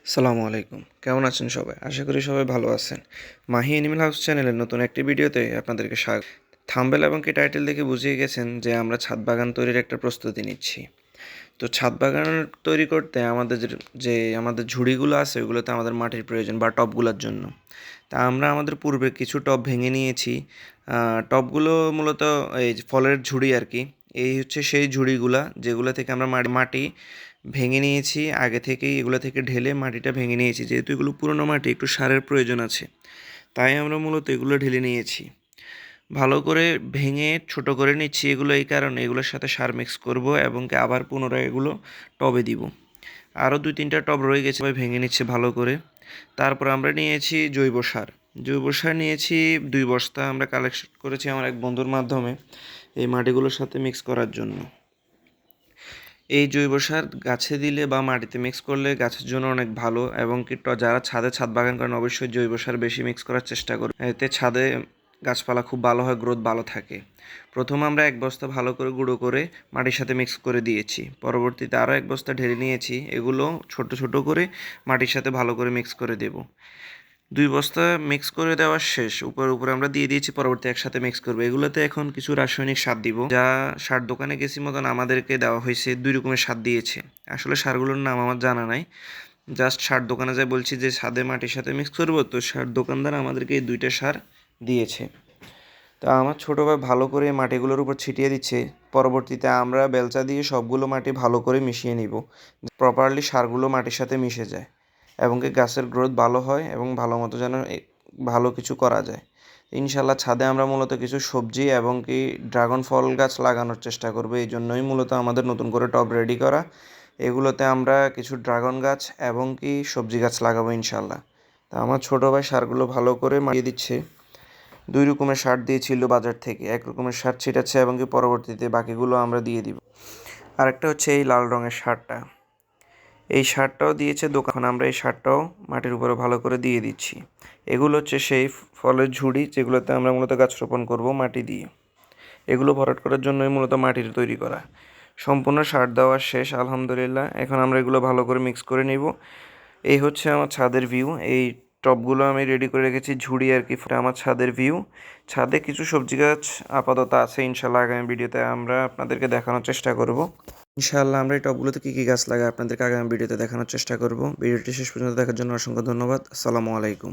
আসসালামু আলাইকুম। কেমন আছেন সবাই? আশা করি সবাই ভালো আছেন। মাহি অ্যানিমেল হাউস চ্যানেলের নতুন একটি ভিডিওতে আপনাদেরকে থাম্বনেল এবং কি টাইটেল দেখে বুঝিয়ে গেছেন যে আমরা ছাদ বাগান তৈরির একটা প্রস্তুতি নিচ্ছি। তো ছাদ বাগান তৈরি করতে আমাদের আমাদের ঝুড়িগুলো আছে ওগুলোতে আমাদের মাটির প্রয়োজন বা টবগুলোর জন্য। তা আমরা আমাদের পূর্বে কিছু টব ভেঙে নিয়েছি। টবগুলো মূলত এই যে ফলের ঝুড়ি আরকি। এই হচ্ছে সেই ঝুড়িগুলা যেগুলো থেকে আমরা মাটি ভেঙে নিয়েছি আগে থেকেই, এগুলো থেকে ঢেলে মাটিটা ভেঙে নিয়েছি। যেহেতু এগুলো পুরোনো মাটি, একটু সারের প্রয়োজন আছে, তাই আমরা মূলত এগুলো ঢেলে নিয়েছি। ভালো করে ভেঙে ছোট করে নিচ্ছি এগুলো এই কারণে, এগুলোর সাথে সার মিক্স করব এবং কি আবার পুনরায় এগুলো টবে দিব। আরও 2-3টা টব রয়ে গেছে, ভেঙে নিচ্ছে ভালো করে। তারপর আমরা নিয়েছি জৈব সার। জৈব সার নিয়েছি 2 বস্তা, আমরা কালেকশন করেছি আমার এক বন্ধুর মাধ্যমে এই মাটিগুলোর সাথে মিক্স করার জন্য। এই জৈব সার গাছে দিলে বা মাটিতে মিক্স করলে গাছের জন্য অনেক ভালো, এবং কি যারা ছাদ বাগান করেন অবশ্যই জৈব সার বেশি মিক্স করার চেষ্টা করুন। এতে ছাদে গাছপালা খুব ভালো হয়, গ্রোথ ভালো থাকে। প্রথমে আমরা 1 বস্তা ভালো করে গুঁড়ো করে মাটির সাথে মিক্স করে দিয়েছি। পরবর্তীতে আরও 1 বস্তা ঢেলে নিয়েছি। এগুলো ছোট ছোট করে মাটির সাথে ভালো করে মিক্স করে দেব। 2 বস্তা মিক্স করে দেওয়া শেষ। উপরে আমরা দিয়ে দিয়েছি, পরবর্তী একসাথে মিক্স করবো। এগুলোতে এখন কিছু রাসায়নিক সার দিব, যা সার দোকানে গেছি মতন আমাদেরকে দেওয়া হয়েছে। 2 রকমের সার দিয়েছে। আসলে সারগুলোর নাম আমার জানা নাই। জাস্ট সার দোকানে যাই বলছি যে ছাদে মাটির সাথে মিক্স করবো, তো সার দোকানদার আমাদেরকে এই 2টা সার দিয়েছে। তা আমার ছোটো ভাই ভালো করে মাটিগুলোর উপর ছিটিয়ে দিচ্ছে। পরবর্তীতে আমরা বেলচা দিয়ে সবগুলো মাটি ভালো করে মিশিয়ে নিব, প্রপারলি সারগুলো মাটির সাথে মিশে যায় এবং কি গাছের গ্রোথ ভালো হয় এবং ভালো মতো যেন ভালো কিছু করা যায়। ইনশাল্লাহ ছাদে আমরা মূলত কিছু সবজি এবং কি ড্রাগন ফল গাছ লাগানোর চেষ্টা করব। এই জন্যই মূলত আমাদের নতুন করে টব রেডি করা। এগুলোতে আমরা কিছু ড্রাগন গাছ এবং কি সবজি গাছ লাগাবো ইনশাল্লাহ। তা আমার ছোটো ভাই সারগুলো ভালো করে মারিয়ে দিচ্ছে। 2 রকমের সার দিয়েছিল বাজার থেকে। 1 রকমের সার ছিটাচ্ছে এবং কি পরবর্তীতে বাকিগুলো আমরা দিয়ে দিব। আরেকটা হচ্ছে এই লাল রঙের সারটা। এই সারটাও দিয়েছে দোকান। আমরা এই সারটাও মাটির উপরে ভালো করে দিয়ে দিচ্ছি। এগুলো হচ্ছে সেই ফলের ঝুড়ি যেগুলোতে আমরা মূলত গাছ রোপণ করব মাটি দিয়ে। এগুলো ভরাট করার জন্যই মূলত মাটির তৈরি করা। সম্পূর্ণ সার দেওয়া শেষ আলহামদুলিল্লাহ। এখন আমরা এগুলো ভালো করে মিক্স করে নিব। এই হচ্ছে আমার ছাদের ভিউ। এই টবগুলো আমি রেডি করে রেখেছি, ঝুড়ি আর কি। আমার ছাদের ভিউ। ছাদে কিছু সবজি গাছ আপাতত আছে, ইনশাল্লাহ আগামী ভিডিওতে আমরা আপনাদেরকে দেখানোর চেষ্টা করব। ইনশাআল্লাহ আমরা এই টবগুলোতে কী কী গাছ লাগাই আপনাদেরকে আগামী ভিডিওতে দেখানোর চেষ্টা করব। ভিডিওটি শেষ পর্যন্ত দেখার জন্য অসংখ্য ধন্যবাদ। আসসালামু আলাইকুম।